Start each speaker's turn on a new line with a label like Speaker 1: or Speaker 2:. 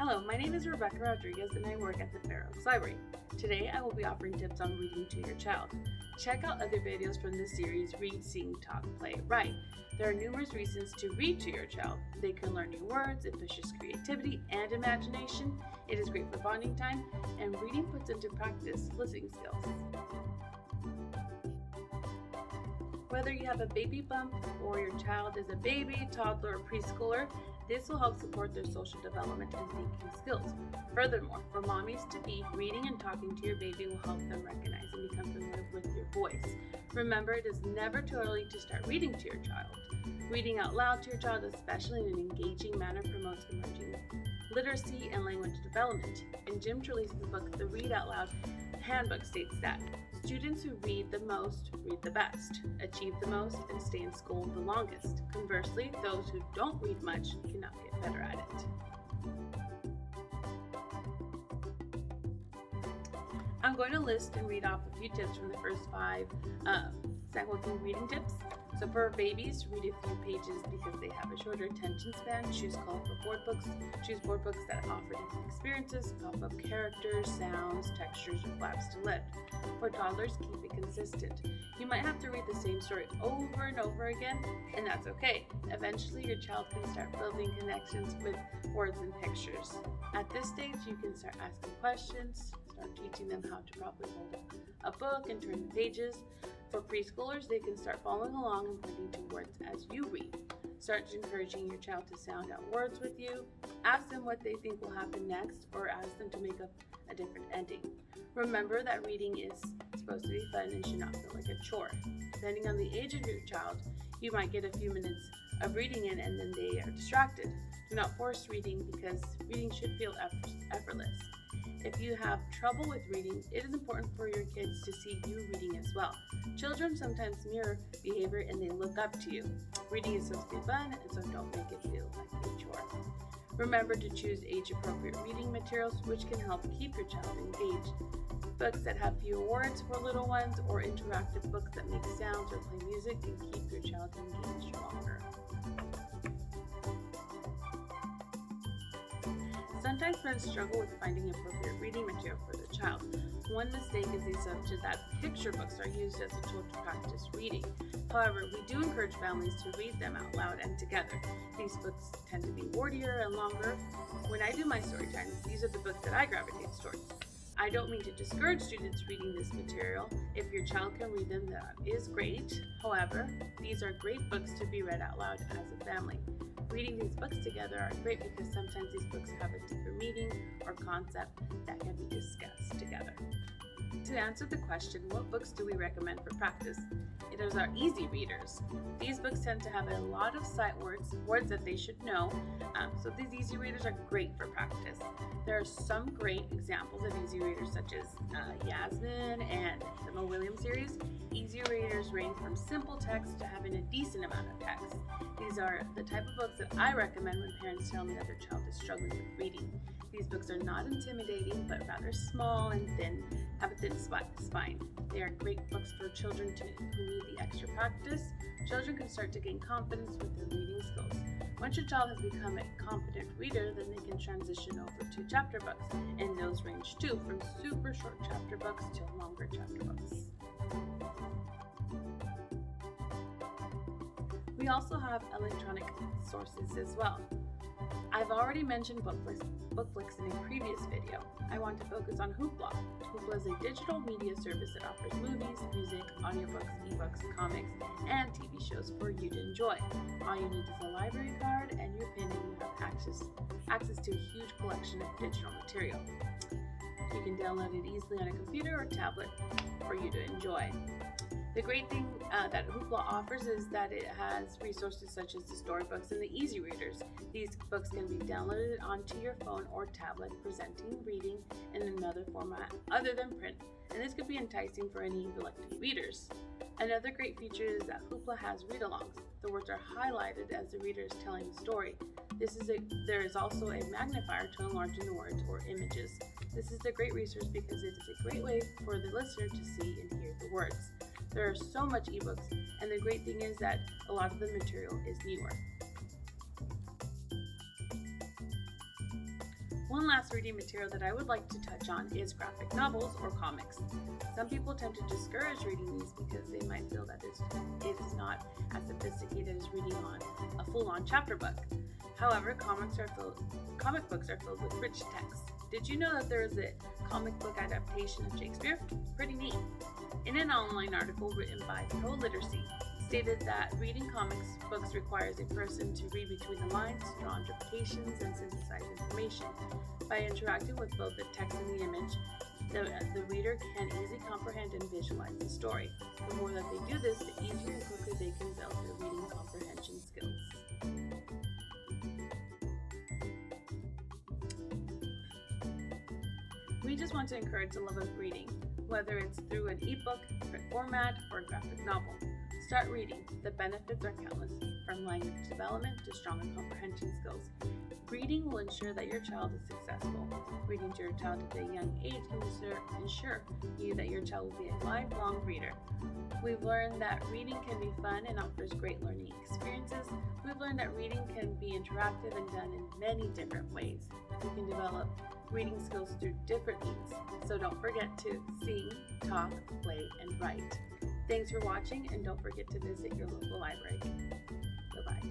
Speaker 1: Hello, my name is Rebecca Rodriguez and I work at the Fair Oaks Library. Today I will be offering tips on reading to your child. Check out other videos from this series, Read, Sing, Talk, Play, Write. There are numerous reasons to read to your child. They can learn new words, it pushes creativity and imagination, it is great for bonding time, and reading puts into practice listening skills. Whether you have a baby bump or your child is a baby, toddler, or preschooler, this will help support their social development and thinking skills. Furthermore, for mommies to be, reading and talking to your baby will help them recognize and become familiar with your voice. Remember, it is never too early to start reading to your child. Reading out loud to your child, especially in an engaging manner, promotes emerging literacy and language development. In Jim Trelease's book, The Read Out Loud Handbook, states that students who read the most read the best, achieve the most, and stay in school the longest. Conversely, those who don't read much cannot get better at it. I'm going to list and read off a few tips from the first 5 Sanguine reading tips. So for babies, read a few pages because they have a shorter attention span. Choose colorful board books. Choose board books that offer different experiences, pop up characters, sounds, textures, or flaps to lift. For toddlers, keep it consistent. You might have to read the same story over and over again, and that's okay. Eventually, your child can start building connections with words and pictures. At this stage, you can start asking questions, start teaching them how to properly hold a book and turn the pages. For preschoolers, they can start following along and pointing to words as you read. Start encouraging your child to sound out words with you. Ask them what they think will happen next, or ask them to make up a different ending. Remember that reading is supposed to be fun and should not feel like a chore. Depending on the age of your child, you might get a few minutes of reading in and then they are distracted. Do not force reading because reading should feel effortless. If you have trouble with reading, it is important for your kids to see you reading as well. Children sometimes mirror behavior and they look up to you. Reading is supposed to be fun, and so don't make it feel like a chore. Remember to choose age-appropriate reading materials which can help keep your child engaged. Books that have fewer words for little ones or interactive books that make sounds or play music can keep your child engaged longer. Sometimes parents struggle with finding appropriate reading material for their child. One mistake is the assumption that picture books are used as a tool to practice reading. However, we do encourage families to read them out loud and together. These books tend to be wordier and longer. When I do my story times, these are the books that I gravitate towards. I don't mean to discourage students reading this material. If your child can read them, that is great. However, these are great books to be read out loud as a family. Reading these books together are great because sometimes these books have a deeper meaning or concept that can be discussed together. To answer the question, what books do we recommend for practice? It is our easy readers. These books tend to have a lot of sight words that they should know, so these easy readers are great for practice. There are some great examples of easy readers such as Yasmin and the Mo Williams series. Easy readers range from simple text to having a decent amount of text. These are the type of books that I recommend when parents tell me that their child is struggling with reading. These books are not intimidating, but rather small and thin, have a thin spine. They are great books for children who need the extra practice. Children can start to gain confidence with their reading skills. Once your child has become a competent reader, then they can transition over to chapter books, and those range too, from super short chapter books to longer chapter books. We also have electronic sources as well. I've already mentioned Bookflix in a previous video. I want to focus on Hoopla. Hoopla is a digital media service that offers movies, music, audiobooks, ebooks, comics, and TV shows for you to enjoy. All you need is a library card and your PIN, and you have access to a huge collection of digital material. You can download it easily on a computer or tablet for you to enjoy. The great thing that Hoopla offers is that it has resources such as the storybooks and the easy readers. These books can be downloaded onto your phone or tablet, presenting reading in another format other than print, and this could be enticing for any reluctant readers. Another great feature is that Hoopla has read-alongs. The words are highlighted as the reader is telling the story. There is also a magnifier to enlarge the words or images. This is a great resource because it is a great way for the listener to see and hear the words. There are so much ebooks, and the great thing is that a lot of the material is newer. One last reading material that I would like to touch on is graphic novels or comics. Some people tend to discourage reading these because they might feel that it's not as sophisticated as reading on a full-on chapter book. However, comic books are filled with rich text. Did you know that there is a comic book adaptation of Shakespeare? Pretty neat. In an online article written by Pro Literacy, stated that reading comics books requires a person to read between the lines, draw interpretations, and synthesize information. By interacting with both the text and the image, the reader can easily comprehend and visualize the story. The more that they do this, the easier and quicker they can build their reading comprehension skills. We just want to encourage the love of reading, whether it's through an ebook, print format, or a graphic novel. Start reading. The benefits are countless, from language development to stronger comprehension skills. Reading will ensure that your child is successful. Reading to your child at a young age can ensure that your child will be a lifelong reader. We've learned that reading can be fun and offers great learning experiences. We've learned that reading can be interactive and done in many different ways. We can develop reading skills through different means. So don't forget to sing, talk, play, and write. Thanks for watching, and don't forget to visit your local library. Bye-bye.